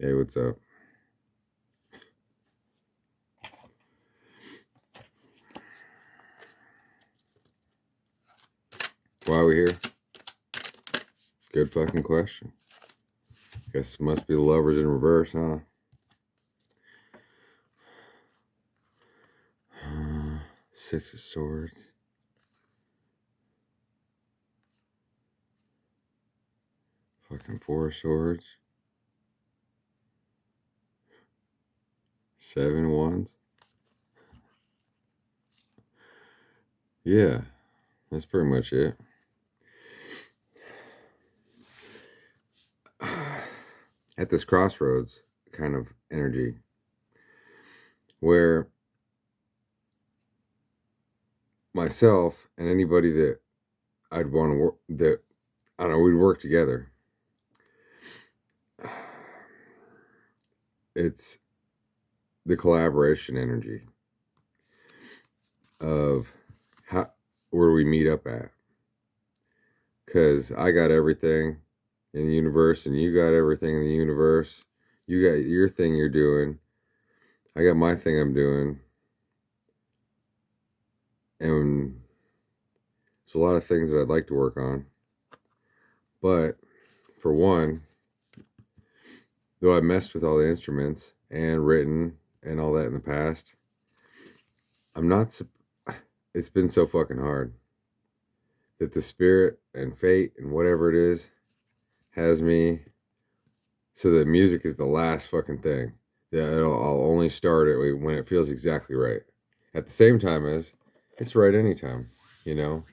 Hey, what's up? Why are we here? Good fucking question. Guess it must be the lovers in reverse, huh? Six of Swords. Fucking Four of Swords. 7 Wands. Yeah, that's pretty much it. At this crossroads kind of energy where myself and anybody that I'd want to work, that I don't know, we'd work together. It's the collaboration energy of where we meet up at. Because I got everything in the universe and you got everything in the universe. You got your thing you're doing. I got my thing I'm doing. And there's a lot of things that I'd like to work on. But for one, though I've messed with all the instruments and written and all that in the past, I'm not, it's been so fucking hard that the spirit and fate and whatever it is has me so that music is the last fucking thing. Yeah, I'll only start it when it feels exactly right. At the same time as it's right anytime, you know?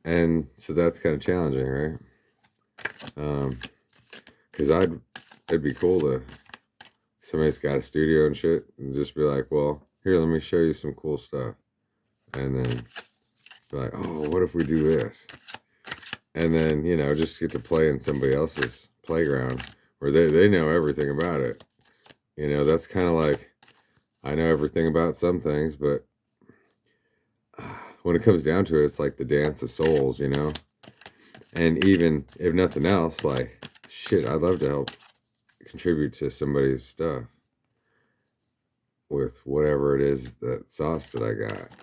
And so that's kind of challenging, right? Because it'd be cool to, somebody's got a studio and shit, and just be like, well, here, let me show you some cool stuff. And then be like, oh, what if we do this? And then, just get to play in somebody else's playground where they know everything about it. That's kind of like, I know everything about some things, but when it comes down to it, it's like the dance of souls, And even if nothing else, like, shit, I'd love to help contribute to somebody's stuff with whatever it is, that sauce that I got.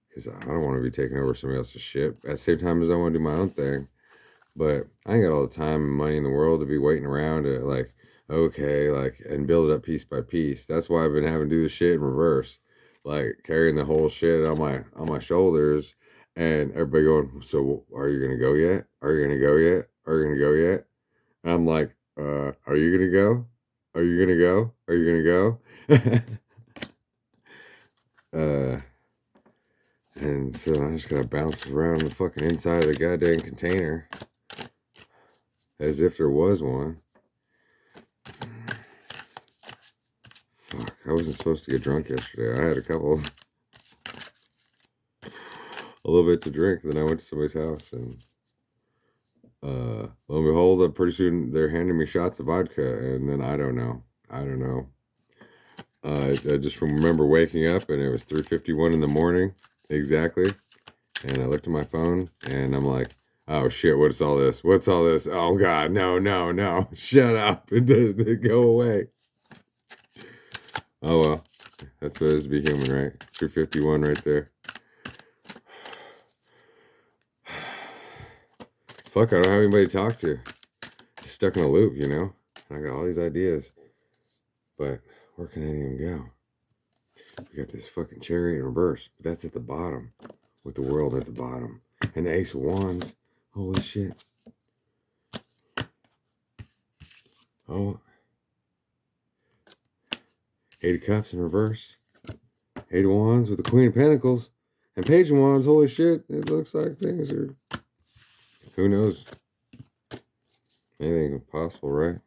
Because I don't want to be taking over somebody else's shit at the same time as I want to do my own thing. But I ain't got all the time and money in the world to be waiting around to, like, okay, like, and build it up piece by piece. That's why I've been having to do this shit in reverse, like carrying the whole shit on my shoulders, and everybody going, so are you gonna go yet? Are you gonna go yet? Are you gonna go yet? And I'm like, are you gonna go? Are you gonna go? Are you gonna go? And so I just gotta bounce around the fucking inside of the goddamn container as if there was one. Fuck, I wasn't supposed to get drunk yesterday. I had a little bit to drink. Then I went to somebody's house, and lo and behold, pretty soon they're handing me shots of vodka, and then I don't know. I just remember waking up, and it was 3:51 in the morning, exactly. And I looked at my phone, and I'm like, oh shit, what's all this? What's all this? Oh god, no, shut up, and go away. Oh well, that's what it is to be human, right? 3:51 right there. Fuck, I don't have anybody to talk to. Just stuck in a loop, I got all these ideas, but where can I even go? We got this fucking Chariot in reverse, but that's at the bottom, with the world at the bottom, and the Ace of Wands. Holy shit! Oh, Eight of Cups in reverse, Eight of Wands with the Queen of Pentacles, and Page of Wands. Holy shit! It looks like things are. Who knows? Anything possible, right?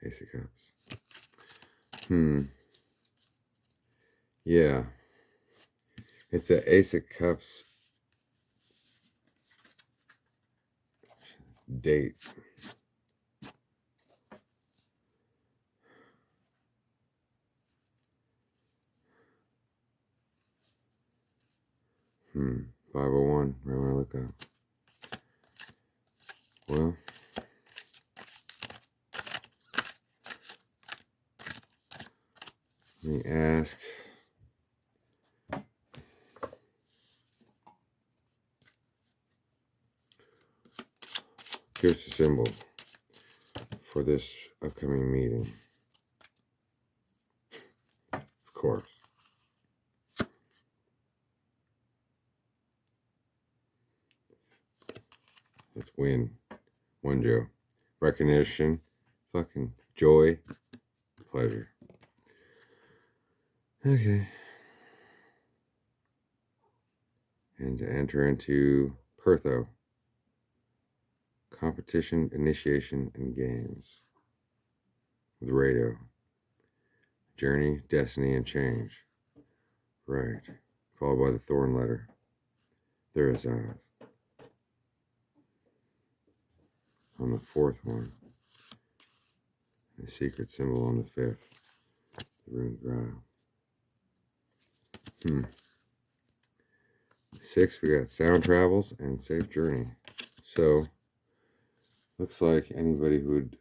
Ace of Cups. Yeah. It's an Ace of Cups date. 501. Right when I look up. Well, let me ask. Give us a symbol for this upcoming meeting. Of course. Let's win. One Joe. Recognition. Fucking joy. Pleasure. Okay. And to enter into Pertho. Competition, initiation, and games. With radio. Journey, destiny, and change. Right. Followed by the thorn letter. There is eyes. On the fourth one. The secret symbol on the fifth. The rune grotto. 6, we got sound travels and safe journey. So, looks like anybody who would.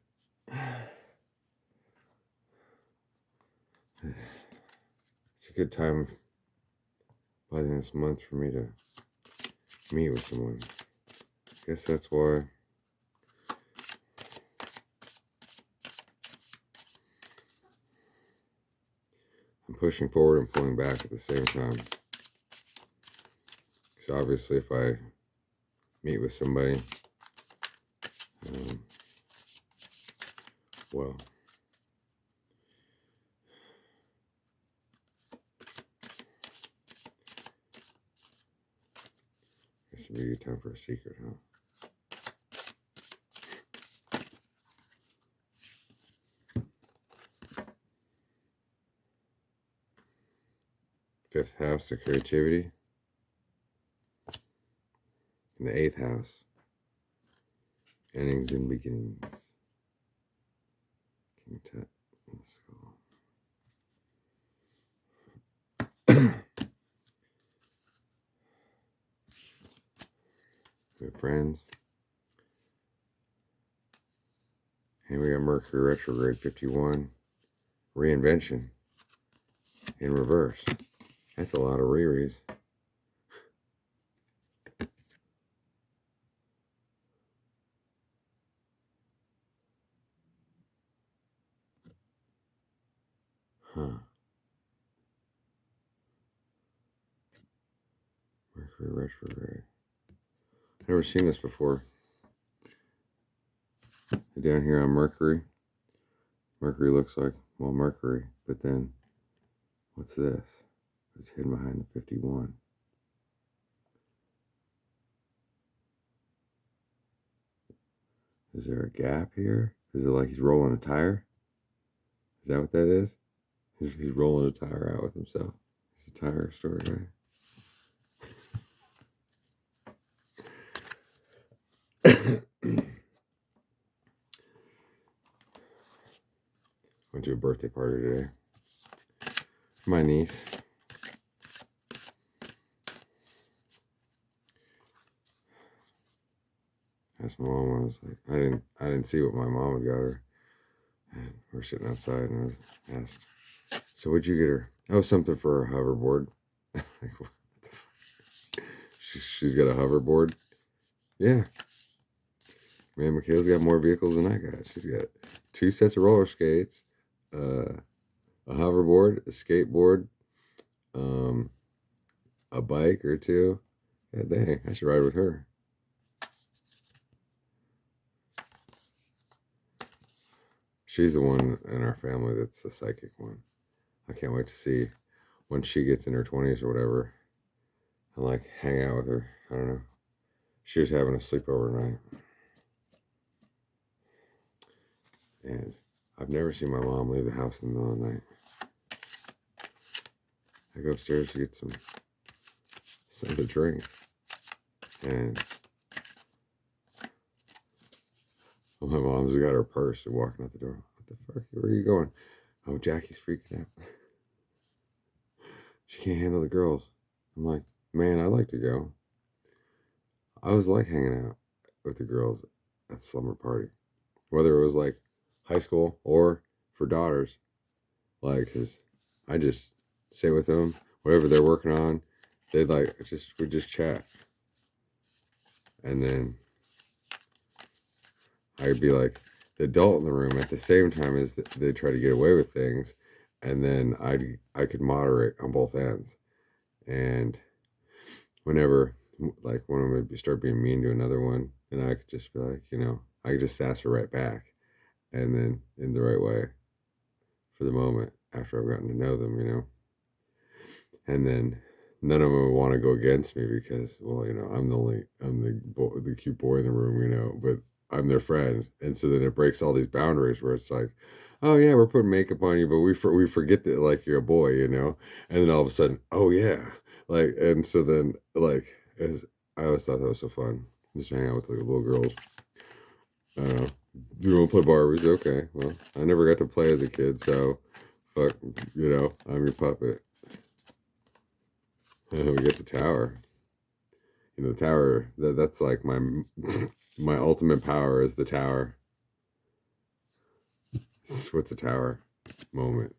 It's a good time by the end of this month for me to meet with someone. I guess that's why. I'm pushing forward and pulling back at the same time. So obviously, if I meet with somebody, well, this would be a good time for a secret, huh? Fifth house, the creativity. In the 8th house, endings and beginnings. King Tut and the skull. Good friends. And we got Mercury retrograde 51. Reinvention in reverse. That's a lot of rereads. Huh. Mercury retrograde. I've never seen this before. Down here on Mercury. Mercury looks like, well, Mercury. But then, what's this? It's hidden behind the 51. Is there a gap here? Is it like he's rolling a tire? Is that what that is? He's rolling a tire out with himself. He's a tire store guy. Went to a birthday party today. My niece. Asked my mom. I was like, I didn't see what my mom had got her. And we're sitting outside, and I was asked, "So what'd you get her?" Oh, something for her hoverboard. Like, what the fuck? She's got a hoverboard. Yeah. Man, Michaela's got more vehicles than I got. She's got 2 sets of roller skates, a hoverboard, a skateboard, a bike or 2. God dang, I should ride with her. She's the one in our family that's the psychic one. I can't wait to see when she gets in her 20s or whatever and like hang out with her. I don't know. She was having a sleepover night. And I've never seen my mom leave the house in the middle of the night. I go upstairs to get something to drink. And my mom's got her purse and walking out the door. What the fuck? Where are you going? Oh, Jackie's freaking out. She can't handle the girls. I'm like, Man, I'd like to go. I always like hanging out with the girls at slumber party, whether it was like high school or for daughters. Like, cause I just sit with them, whatever they're working on. They'd like just we just chat, and then I'd be like the adult in the room at the same time as they try to get away with things, and then I could moderate on both ends. And whenever like one of them would start being mean to another one, and I could just be like, I could just sass her right back, and then in the right way for the moment after I've gotten to know them, and then none of them would want to go against me because, well, I'm the cute boy in the room, but I'm their friend, and so then it breaks all these boundaries where it's like, oh yeah, we're putting makeup on you, but we forget that like you're a boy, and then all of a sudden, oh yeah, like, and so then like as I always thought that was so fun, just hang out with like little girls. I don't know. You want to play Barbies? Okay. Well, I never got to play as a kid, so fuck, I'm your puppet. We get the tower. The tower. That's like my my ultimate power is the tower. What's a tower moment?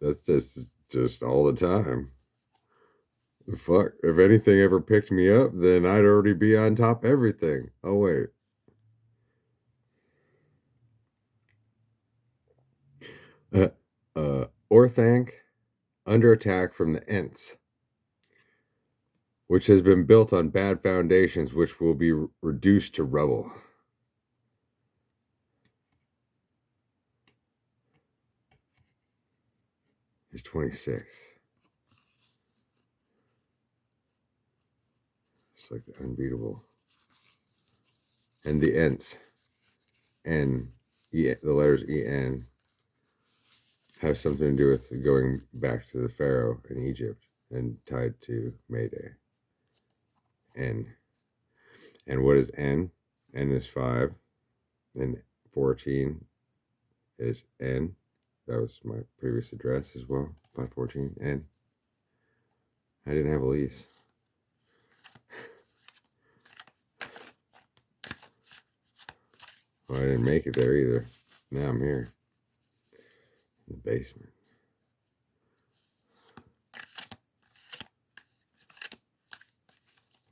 That's just all the time. Fuck. If anything ever picked me up, then I'd already be on top of everything. Oh wait. Uh, Orthanc under attack from the Ents, which has been built on bad foundations, which will be reduced to rubble. He's 26. It's like the unbeatable. And the Ents, N, E, the letters EN, have something to do with going back to the Pharaoh in Egypt and tied to Mayday. N. And what is N? N is 5, and 14 is N. That was my previous address as well, 514 N. I didn't have a lease. Well, I didn't make it there either. Now I'm here in the basement.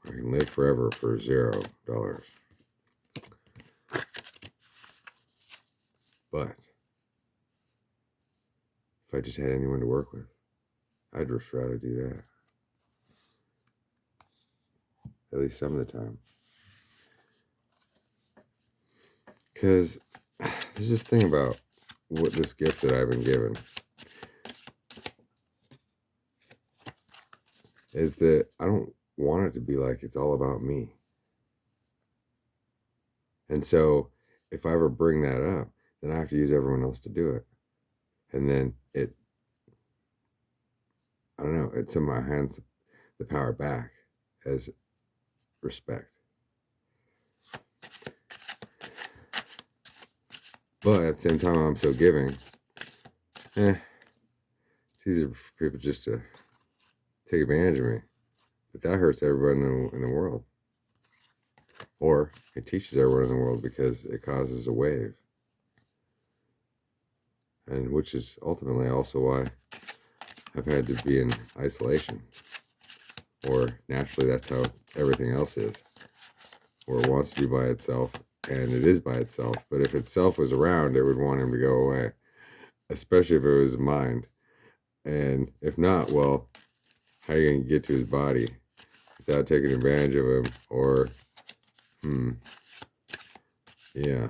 I can live forever for $0. But if I just had anyone to work with, I'd just rather do that. At least some of the time. Because there's this thing about what this gift that I've been given is that I don't want it to be like it's all about me. And so if I ever bring that up, then I have to use everyone else to do it. And then I don't know, it somehow hands the power back as respect. But at the same time, I'm so giving. It's easier for people just to take advantage of me. But that hurts everyone in the world. Or it teaches everyone in the world because it causes a wave. And which is ultimately also why I've had to be in isolation. Or naturally, that's how everything else is. Or it wants to be by itself, and it is by itself. But if itself was around, it would want him to go away. Especially if it was a mind. And if not, well, how are you going to get to his body without taking advantage of him? Or, yeah.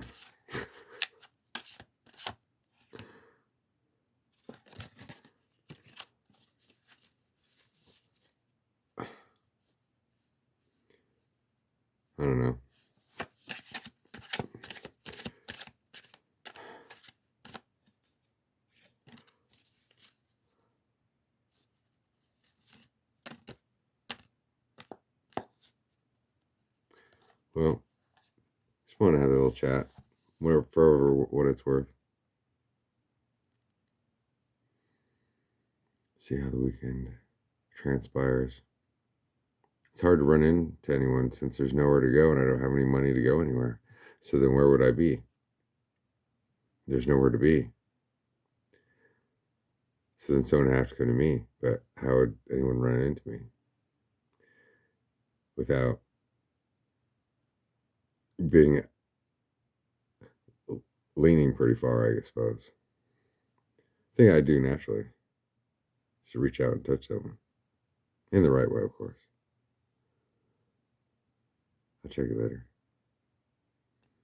I don't know. Well, just want to have a little chat, whatever, for what it's worth. See how the weekend transpires. It's hard to run into anyone since there's nowhere to go and I don't have any money to go anywhere. So then where would I be? There's nowhere to be. So then someone would have to come to me. But how would anyone run into me without being leaning pretty far, I suppose? I think I do naturally. Just reach out and touch someone. In the right way, of course. I'll check you later.